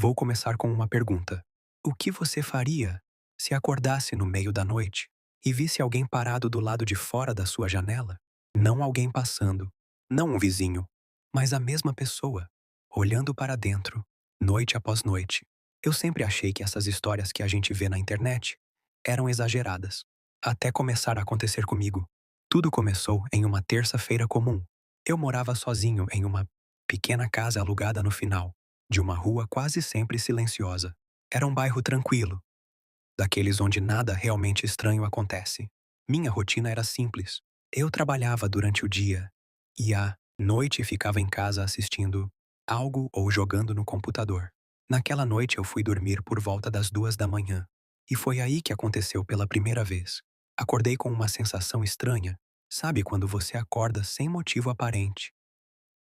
Vou começar com uma pergunta. O que você faria se acordasse no meio da noite e visse alguém parado do lado de fora da sua janela? Não alguém passando, não um vizinho, mas a mesma pessoa, olhando para dentro, noite após noite. Eu sempre achei que essas histórias que a gente vê na internet eram exageradas, até começar a acontecer comigo. Tudo começou em uma terça-feira comum. Eu morava sozinho em uma pequena casa alugada no final de uma rua quase sempre silenciosa. Era um bairro tranquilo, daqueles onde nada realmente estranho acontece. Minha rotina era simples. Eu trabalhava durante o dia e à noite ficava em casa assistindo algo ou jogando no computador. Naquela noite eu fui dormir por volta das 2 da manhã. E foi aí que aconteceu pela primeira vez. Acordei com uma sensação estranha. Sabe quando você acorda sem motivo aparente,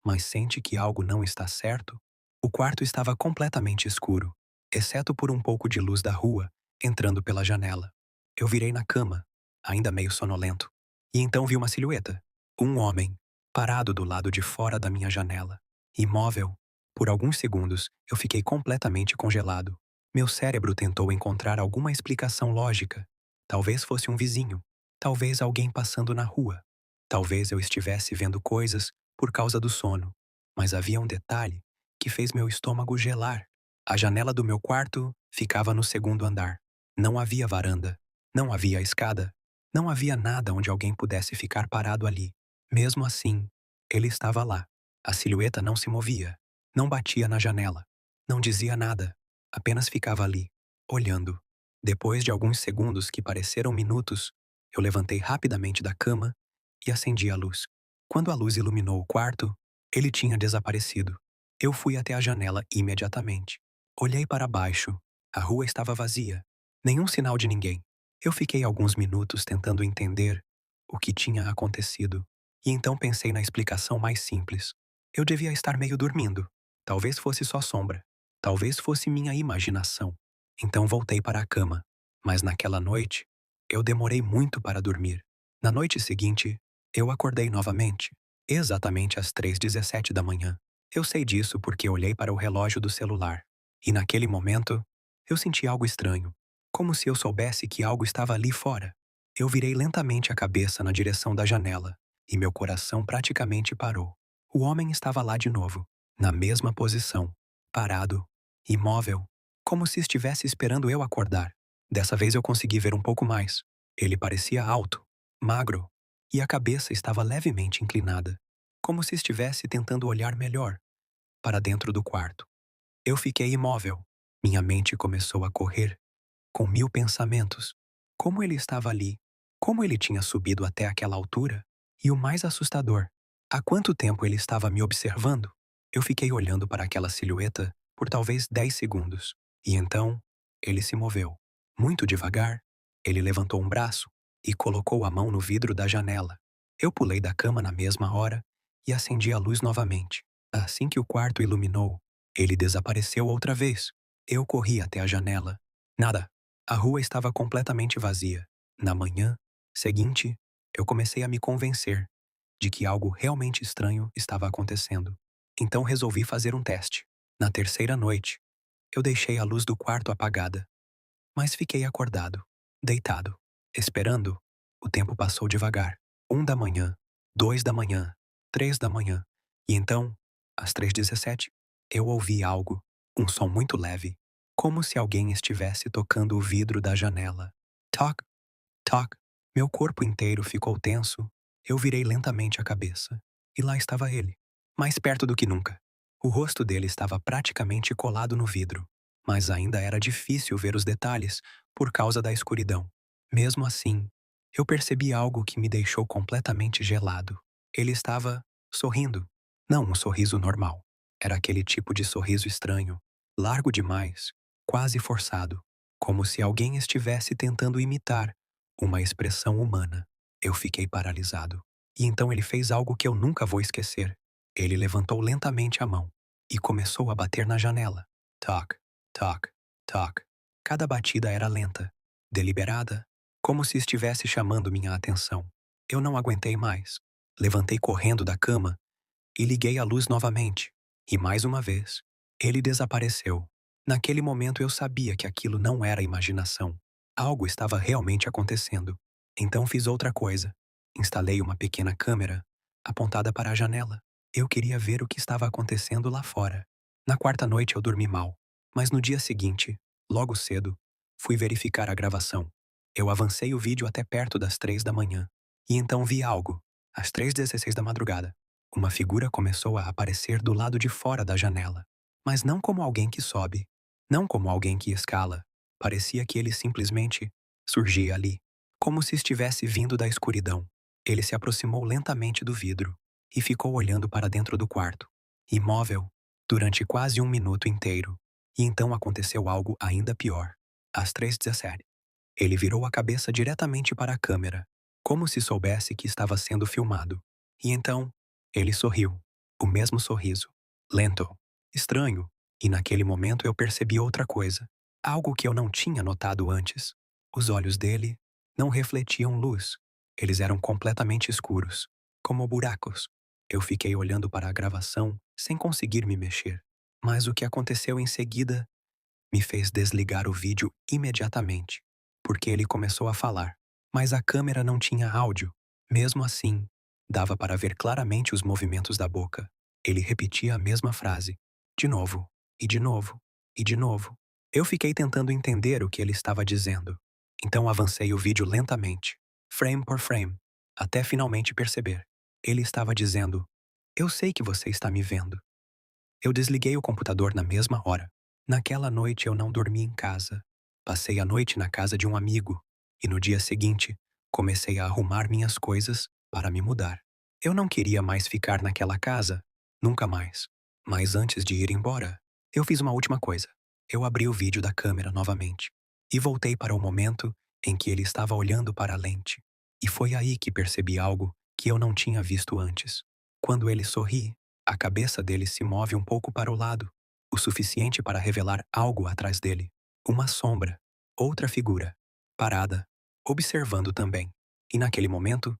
mas sente que algo não está certo? O quarto estava completamente escuro, exceto por um pouco de luz da rua entrando pela janela. Eu virei na cama, ainda meio sonolento, e então vi uma silhueta. Um homem, parado do lado de fora da minha janela, imóvel. Por alguns segundos, eu fiquei completamente congelado. Meu cérebro tentou encontrar alguma explicação lógica. Talvez fosse um vizinho, talvez alguém passando na rua. Talvez eu estivesse vendo coisas por causa do sono, mas havia um detalhe que fez meu estômago gelar. A janela do meu quarto ficava no segundo andar. Não havia varanda, não havia escada, não havia nada onde alguém pudesse ficar parado ali. Mesmo assim, ele estava lá. A silhueta não se movia, não batia na janela, não dizia nada, apenas ficava ali, olhando. Depois de alguns segundos que pareceram minutos, eu levantei rapidamente da cama e acendi a luz. Quando a luz iluminou o quarto, ele tinha desaparecido. Eu fui até a janela imediatamente. Olhei para baixo. A rua estava vazia. Nenhum sinal de ninguém. Eu fiquei alguns minutos tentando entender o que tinha acontecido. E então pensei na explicação mais simples. Eu devia estar meio dormindo. Talvez fosse só sombra. Talvez fosse minha imaginação. Então voltei para a cama. Mas naquela noite, eu demorei muito para dormir. Na noite seguinte, eu acordei novamente, exatamente às 3h17 da manhã. Eu sei disso porque olhei para o relógio do celular. E naquele momento, eu senti algo estranho, como se eu soubesse que algo estava ali fora. Eu virei lentamente a cabeça na direção da janela, e meu coração praticamente parou. O homem estava lá de novo, na mesma posição, parado, imóvel, como se estivesse esperando eu acordar. Dessa vez eu consegui ver um pouco mais. Ele parecia alto, magro, e a cabeça estava levemente inclinada, como se estivesse tentando olhar melhor para dentro do quarto. Eu fiquei imóvel. Minha mente começou a correr, com mil pensamentos. Como ele estava ali? Como ele tinha subido até aquela altura? E o mais assustador, há quanto tempo ele estava me observando? Eu fiquei olhando para aquela silhueta por talvez 10 segundos. E então, ele se moveu. Muito devagar, ele levantou um braço e colocou a mão no vidro da janela. Eu pulei da cama na mesma hora e acendi a luz novamente. Assim que o quarto iluminou, ele desapareceu outra vez. Eu corri até a janela. Nada. A rua estava completamente vazia. Na manhã seguinte, eu comecei a me convencer de que algo realmente estranho estava acontecendo. Então resolvi fazer um teste. Na terceira noite, eu deixei a luz do quarto apagada, mas fiquei acordado, deitado, esperando. O tempo passou devagar. 1 da manhã, 2 da manhã, 3 da manhã. E então, às 3h17, eu ouvi algo, um som muito leve, como se alguém estivesse tocando o vidro da janela. Toc, toc. Meu corpo inteiro ficou tenso. Eu virei lentamente a cabeça. E lá estava ele, mais perto do que nunca. O rosto dele estava praticamente colado no vidro, mas ainda era difícil ver os detalhes por causa da escuridão. Mesmo assim, eu percebi algo que me deixou completamente gelado. Ele estava sorrindo. Não um sorriso normal. Era aquele tipo de sorriso estranho, largo demais, quase forçado, como se alguém estivesse tentando imitar uma expressão humana. Eu fiquei paralisado. E então ele fez algo que eu nunca vou esquecer. Ele levantou lentamente a mão e começou a bater na janela. Toc, toc, toc. Cada batida era lenta, deliberada, como se estivesse chamando minha atenção. Eu não aguentei mais. Levantei correndo da cama e liguei a luz novamente. E mais uma vez, ele desapareceu. Naquele momento eu sabia que aquilo não era imaginação. Algo estava realmente acontecendo. Então fiz outra coisa. Instalei uma pequena câmera apontada para a janela. Eu queria ver o que estava acontecendo lá fora. Na quarta noite eu dormi mal, mas no dia seguinte, logo cedo, fui verificar a gravação. Eu avancei o vídeo até perto das 3 da manhã. E então vi algo. Às 3h16 da madrugada, uma figura começou a aparecer do lado de fora da janela. Mas não como alguém que sobe, não como alguém que escala. Parecia que ele simplesmente surgia ali, como se estivesse vindo da escuridão. Ele se aproximou lentamente do vidro e ficou olhando para dentro do quarto, imóvel, durante quase um minuto inteiro. E então aconteceu algo ainda pior. Às 3h17, ele virou a cabeça diretamente para a câmera, como se soubesse que estava sendo filmado. E então, ele sorriu. O mesmo sorriso. Lento. Estranho. E naquele momento eu percebi outra coisa. Algo que eu não tinha notado antes. Os olhos dele não refletiam luz. Eles eram completamente escuros, como buracos. Eu fiquei olhando para a gravação sem conseguir me mexer. Mas o que aconteceu em seguida me fez desligar o vídeo imediatamente, porque ele começou a falar. Mas a câmera não tinha áudio. Mesmo assim, dava para ver claramente os movimentos da boca. Ele repetia a mesma frase, de novo, e de novo, e de novo. Eu fiquei tentando entender o que ele estava dizendo. Então avancei o vídeo lentamente, frame por frame, até finalmente perceber. Ele estava dizendo: "Eu sei que você está me vendo." Eu desliguei o computador na mesma hora. Naquela noite eu não dormi em casa. Passei a noite na casa de um amigo e no dia seguinte comecei a arrumar minhas coisas para me mudar. Eu não queria mais ficar naquela casa, nunca mais. Mas antes de ir embora, eu fiz uma última coisa. Eu abri o vídeo da câmera novamente e voltei para o momento em que ele estava olhando para a lente. E foi aí que percebi algo que eu não tinha visto antes. Quando ele sorri, a cabeça dele se move um pouco para o lado, o suficiente para revelar algo atrás dele. Uma sombra, outra figura, parada, observando também. E naquele momento,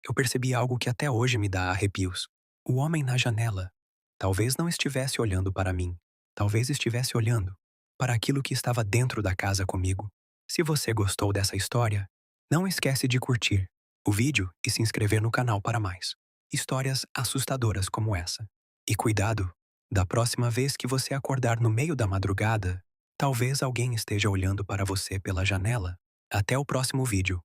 eu percebi algo que até hoje me dá arrepios. O homem na janela talvez não estivesse olhando para mim, talvez estivesse olhando para aquilo que estava dentro da casa comigo. Se você gostou dessa história, não esquece de curtir o vídeo e se inscrever no canal para mais histórias assustadoras como essa. E cuidado, da próxima vez que você acordar no meio da madrugada, talvez alguém esteja olhando para você pela janela. Até o próximo vídeo.